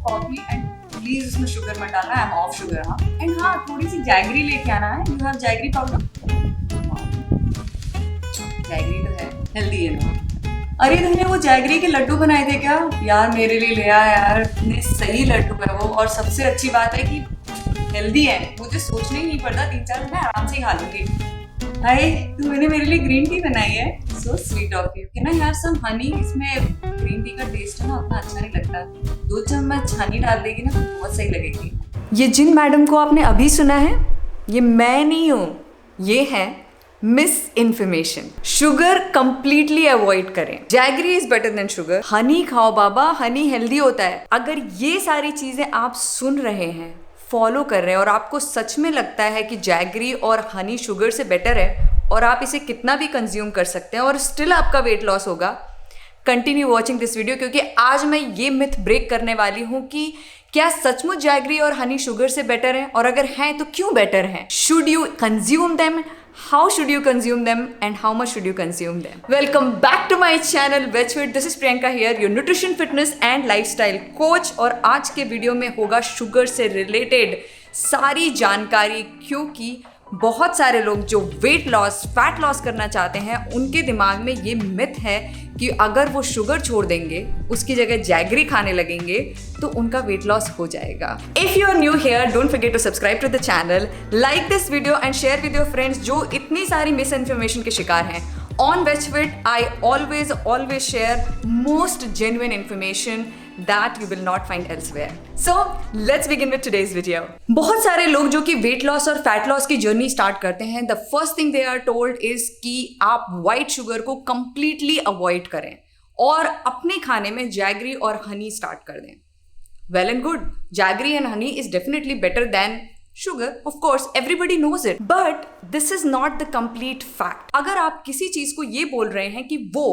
Coffee and please उसमें sugar मत डालना, आई एम ऑफ शुगर। हाँ एंड हाँ, थोड़ी सी जैगरी लेके आना है। You have jaggery powder? Jaggery तो है, हेल्दी है ना। अरे तुमने वो जैगरी के लड्डू बनाए थे क्या यार? मेरे लिए ले आ यार, इतने सही लड्डू है वो, और सबसे अच्छी बात है कि हेल्दी है। मुझे सोचना ही नहीं पड़ता, 3-4 मैं आराम से खा लूंगी। हाय, तुमने मेरे लिए ग्रीन टी बनाई है, so sweet of you. Can I have some honey? इसमें ग्रीन टी का टेस्ट है ना उतना अच्छा नहीं लगता, 2 चम्मच हनी डाल देगी ना तो बहुत सही लगेगी। ये जिन मैडम को आपने अभी सुना है, ये मैं नहीं हूँ, ये है misinformation. Sugar completely avoid करें, jaggery is better than sugar. Honey खाओ बाबा, हनी हेल्दी होता है। अगर ये सारी चीजें आप सुन रहे हैं, फॉलो कर रहे हैं और आपको सच में लगता है कि जैगरी और हनी शुगर से बेटर है और आप इसे कितना भी कंज्यूम कर सकते हैं और स्टिल आपका वेट लॉस होगा, कंटिन्यू वॉचिंग दिस वीडियो, क्योंकि आज मैं ये मिथ ब्रेक करने वाली हूँ कि क्या सचमुच जैगरी और हनी शुगर से बेटर है, और अगर हैं तो क्यों बेटर है। Should you consume them, how should you consume them, and how much should you consume them? Welcome back to my channel VegFit. This is Priyanka here, your nutrition, fitness and lifestyle coach. और आज के video में होगा sugar से related सारी जानकारी, क्योंकि बहुत सारे लोग जो वेट लॉस, फैट लॉस करना चाहते हैं, उनके दिमाग में ये मिथ है कि अगर वो शुगर छोड़ देंगे, उसकी जगह जैगरी खाने लगेंगे तो उनका वेट लॉस हो जाएगा। If you are new here, don't forget to subscribe to the channel, like this video and share with your friends जो इतनी सारी मिस इन्फॉर्मेशन के शिकार हैं। On VegFit, I always share most genuine information that you will not find elsewhere. So let's begin with today's video. बहुत सारे लोग जो कि वेट लॉस और फैट लॉस की जर्नी स्टार्ट करते हैं, the first thing they are told is कि आप व्हाइट शुगर को completely अवॉइड करें और अपने खाने में जैगरी और हनी स्टार्ट कर दें। Well and good, jaggery and honey is definitely better than sugar, of course, everybody knows it, but this is not the complete fact. अगर आप किसी चीज को ये बोल रहे हैं कि वो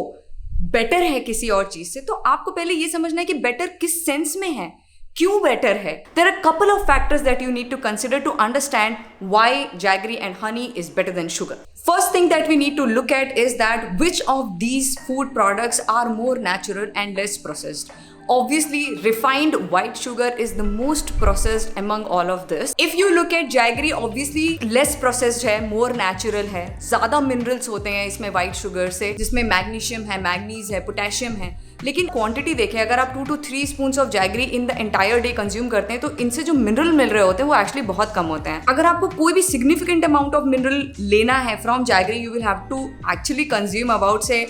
बेटर है किसी और चीज से, तो आपको पहले ये समझना है कि बेटर किस सेंस में है, क्यों बेटर है। There are couple of factors that you need to consider to understand why jaggery and honey is better than sugar. First thing that we need to look at is that which of these food products are more natural and less processed. Obviously, refined white sugar is the most processed among all of this. If you look at jaggery, obviously less processed है, more natural है, ज़्यादा minerals होते हैं इसमें white sugar से, जिसमें magnesium है, manganese है, potassium है। लेकिन क्वांटिटी देखें, अगर आप 2 to 3 spoons of jaggery in the entire day consume करते हैं तो इनसे जो मिनरल मिल रहे होते हैं वो एक्चुअली बहुत कम होते हैं। अगर आपको कोई भी सिग्निफिकेंट अमाउंट ऑफ मिनरल लेना है from jaggery, you will have to actually consume about say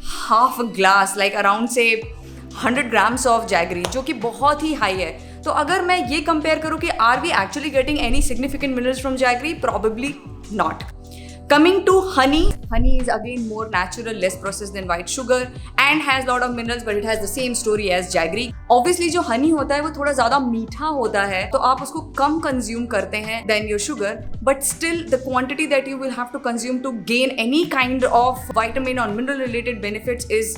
half glass, like around say 100 grams of jaggery, जो कि बहुत ही हाई है। तो अगर मैं ये कंपेयर करूँ कि are we actually getting any significant minerals from jaggery, probably not. Coming to honey, honey is again more natural, less processed than white sugar and has lot of minerals, but it has the same story as jaggery. Obviously जो honey होता है वो थोड़ा ज़्यादा मीठा होता है, तो आप उसको कम consume करते हैं than your sugar, but still the quantity that you will have to consume to gain any kind of vitamin or mineral related benefits is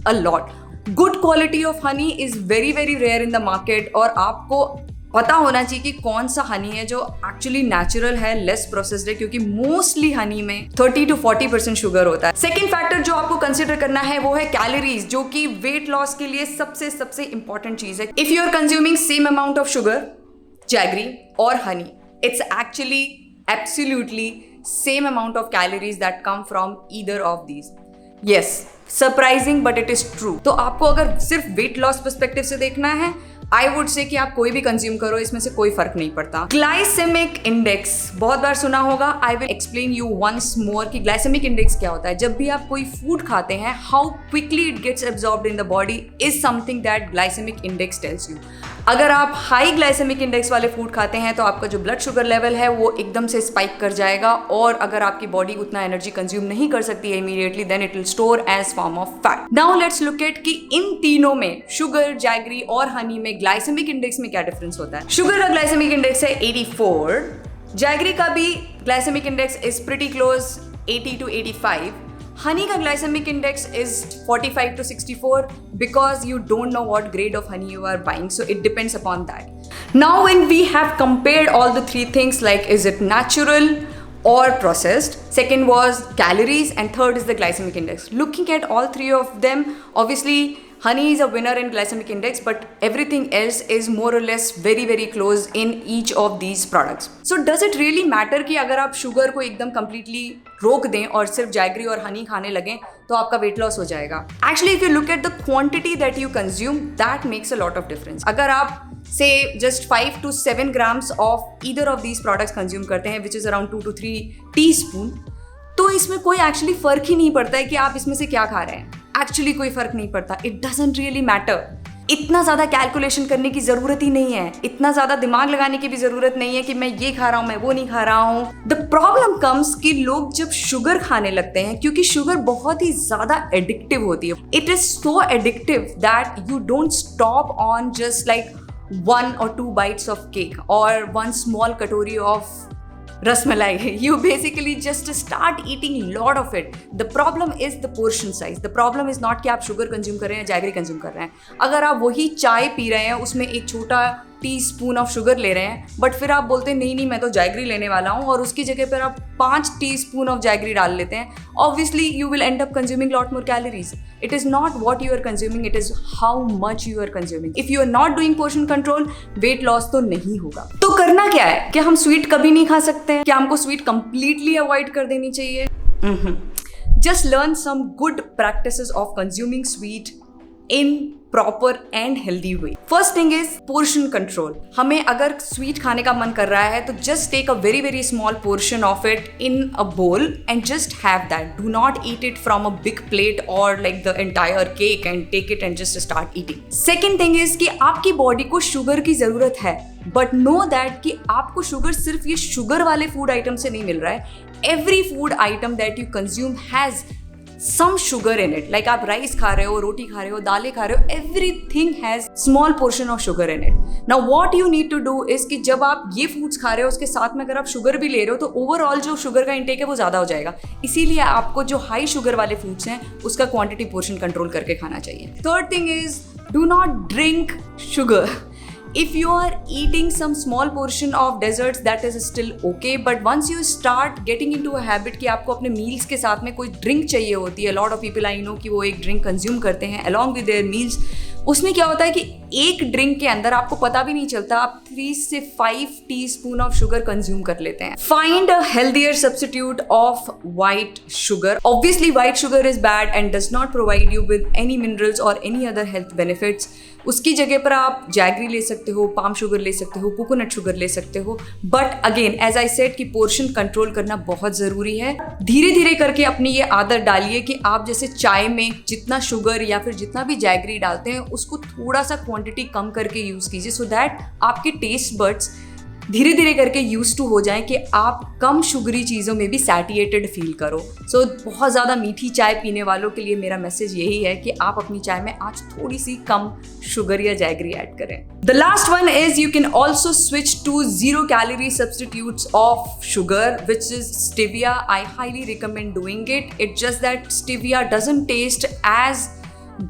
a lot. Good quality of honey is very rare in the market, और आपको पता होना चाहिए कि कौन सा हनी है जो एक्चुअली नेचुरल है, लेस प्रोसेस्ड है, क्योंकि मोस्टली हनी में 30 to 40% शुगर होता है। सेकेंड फैक्टर जो आपको कंसिडर करना है वो है कैलोरीज, जो कि वेट लॉस के लिए सबसे इंपॉर्टेंट चीज है। If you are consuming same amount of sugar, jaggery और honey, it's actually absolutely same amount of calories that come from either of these. Yes, surprising but it is true. तो आपको अगर सिर्फ वेट लॉस पर्सपेक्टिव से देखना है, I would say कि आप कोई भी कंज्यूम करो, इसमें से कोई फर्क नहीं पड़ता। ग्लाइसेमिक इंडेक्स बहुत बार सुना होगा, I will explain you once more कि ग्लाइसेमिक इंडेक्स क्या होता है। जब भी आप कोई फूड खाते हैं, how quickly it gets absorbed in the body is something that glycemic index tells you. अगर आप हाई ग्लाइसेमिक इंडेक्स वाले फूड खाते हैं तो आपका जो ब्लड शुगर लेवल है वो एकदम से स्पाइक कर जाएगा, और अगर आपकी बॉडी उतना एनर्जी कंज्यूम नहीं कर सकती है immediately, then it will store as form of fat. Now let's look at कि इन तीनों में, शुगर, जैगरी और हनी में ग्लाइसेमिक इंडेक्स में क्या डिफरेंस होता है। शुगर का ग्लाइसेमिक इंडेक्स है 84, जैगरी का भी glycemic index is pretty close 80 to 85, honey ka glycemic index is 45 to 64 because you don't know what grade of honey you are buying, so it depends upon that. Now when we have compared all the three things, like is it natural or processed, second was calories, and third is the glycemic index. Looking at all three of them, obviously honey is a winner in glycemic index, but everything else is more or less very very close in each of these products. So does it really matter कि अगर आप sugar को एकदम completely रोक दें और सिर्फ jaggery और हनी खाने लगें तो आपका वेट लॉस हो जाएगा? Actually, if you look at the quantity that you consume, that makes a lot of difference. अगर आप say just 5 to 7 grams of either of these products consume करते हैं, which is around 2 to 3 teaspoon, तो इसमें कोई actually फर्क ही नहीं पड़ता है कि आप इसमें से क्या खा रहे हैं. एक्चुअली कोई फर्क नहीं पड़ता. It doesn't really matter. इतना ज़्यादा कैलकुलेशन करने की ज़रूरत ही नहीं है, इतना ज़्यादा दिमाग लगाने की भी ज़रूरत नहीं है कि मैं ये खा रहा हूँ, मैं वो नहीं खा रहा हूँ. द प्रॉब्लम कम्स कि लोग जब शुगर खाने लगते हैं, क्योंकि शुगर बहुत ही ज़्यादा एडिक्टिव होती है. It is so addictive that you don't stop on just like 1 or 2 bites of cake or 1 small katori of rasmalai. You basically just start eating lot of it. The problem is the portion size. The problem is not कि आप sugar consume कर रहे हैं, jaggery consume कर रहे हैं. अगर आप वही चाय पी रहे हैं, उसमें एक छोटा टीस्पून ऑफ शुगर ले रहे हैं, बट फिर आप बोलते हैं नहीं नहीं मैं तो जैगरी लेने वाला हूँ, और उसकी जगह पर आप 5 टीस्पून ऑफ जैगरी डाल लेते हैं, obviously you will end up consuming lot more calories. It is not what you are consuming, it is how much you are consuming. If you are not doing portion control, weight loss तो नहीं होगा. तो करना क्या है? क्या हम sweet कभी नहीं खा सकते हैं? क्या हमको स्वीट कंप्लीटली अवॉइड कर देनी चाहिए? Just learn some good practices of consuming sweet in proper and healthy way. First thing is portion control. हमें अगर sweet खाने का मन कर रहा है तो just take a very very small portion of it in a bowl and just have that. Do not eat it from a big plate or like the entire cake and take it and just start eating. Second thing is कि आपकी body को sugar की ज़रूरत है, but know that कि आपको sugar सिर्फ ये शुगर वाले फूड आइटम से नहीं मिल रहा है. Every food item that you consume has some sugar in it. Like आप राइस खा रहे हो, रोटी खा रहे हो, दालें खा रहे हो, everything has small portion of sugar in it. Now what you need to do is कि जब आप ये फूड्स खा रहे हो उसके साथ में अगर आप शुगर भी ले रहे हो तो ओवरऑल जो शुगर का इंटेक है वो ज़्यादा हो जाएगा. इसीलिए आपको जो हाई शुगर वाले फूड्स हैं उसका क्वांटिटी पोर्शन कंट्रोल करके खाना चाहिए. Third thing is do not drink sugar. If you are eating some small portion of desserts, that is still okay, but once you start getting into a habit कि आपको अपने meals के साथ में कोई drink चाहिए होती है, lot of people I know कि वो एक drink consume करते हैं along with their meals. उसमें क्या होता है कि एक ड्रिंक के अंदर आपको पता भी नहीं चलता आप 3 से 5 टीस्पून ऑफ शुगर कंज्यूम कर लेते हैं. Find a healthier substitute of white sugar. Obviously white sugar is bad and does not provide you with any minerals और एनी अदर हेल्थ बेनिफिट्स. उसकी जगह पर आप जैगरी ले सकते हो, पाम शुगर ले सकते हो, कोकोनट शुगर ले सकते हो. But again as I said कि पोर्शन कंट्रोल करना बहुत ज़रूरी है. धीरे धीरे करके अपनी ये आदत डालिए कि आप जैसे चाय में जितना शुगर या फिर जितना भी जैगरी डालते हैं उसको थोड़ा सा क्वांटिटी कम करके यूज़ कीजिए, सो दैट आपके टेस्ट बड्स धीरे धीरे करके यूज टू हो जाएं कि आप कम शुगरी चीज़ों में भी सैटिएटेड फील करो. सो बहुत ज़्यादा मीठी चाय पीने वालों के लिए मेरा मैसेज यही है कि आप अपनी चाय में आज थोड़ी सी कम शुगर या जैगरी ऐड करें. The last one is you can also switch to 0 calorie substitutes of sugar which is stevia. I highly recommend doing it. It's just that stevia doesn't taste as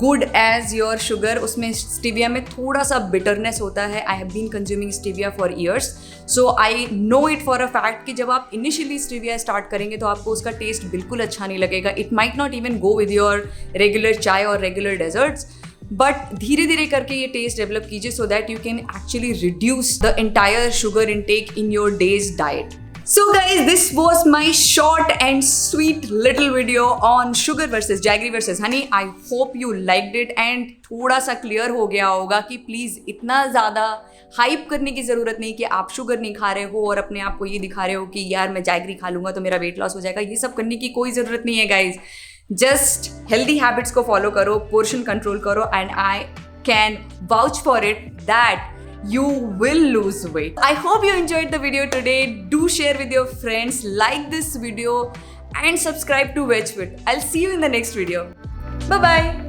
good as your sugar. उसमें stevia में थोड़ा सा bitterness होता है. I have been consuming stevia for years, so I know it for a fact कि जब आप initially stevia start करेंगे तो आपको उसका टेस्ट बिल्कुल अच्छा नहीं लगेगा. It might not even go with your regular चाय और रेगुलर डेजर्ट्स, बट धीरे धीरे करके ये टेस्ट डेवलप कीजिए so that you can actually reduce the entire sugar intake in your days diet. So guys, this was my short and sweet little video on sugar versus jaggery versus honey. I hope you liked it and थोड़ा सा clear हो गया होगा कि please इतना ज़्यादा hype करने की ज़रूरत नहीं कि आप शुगर नहीं खा रहे हो और अपने आप को ये दिखा रहे हो कि यार मैं जैगरी खा लूँगा तो मेरा वेट लॉस हो जाएगा. ये सब करने की कोई ज़रूरत नहीं है गाइज. जस्ट हेल्दी हैबिट्स को फॉलो करो, पोर्शन कंट्रोल करो, and I can vouch for it that you will lose weight. I hope you enjoyed the video today. Do share with your friends, like this video and subscribe to VegFit. I'll see you in the next video. Bye bye.